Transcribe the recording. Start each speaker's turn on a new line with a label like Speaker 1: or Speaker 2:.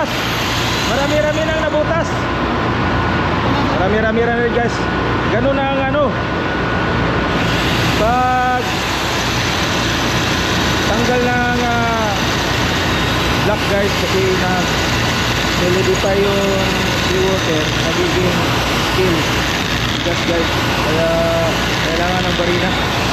Speaker 1: nabutas. Marami-rami nang nabutas. Marami-rami guys. Ganun ang ano, pag tanggal ng block guys, kasi na solidify yung seawater, nagiging still gas guys, kaya kailangan ng barina.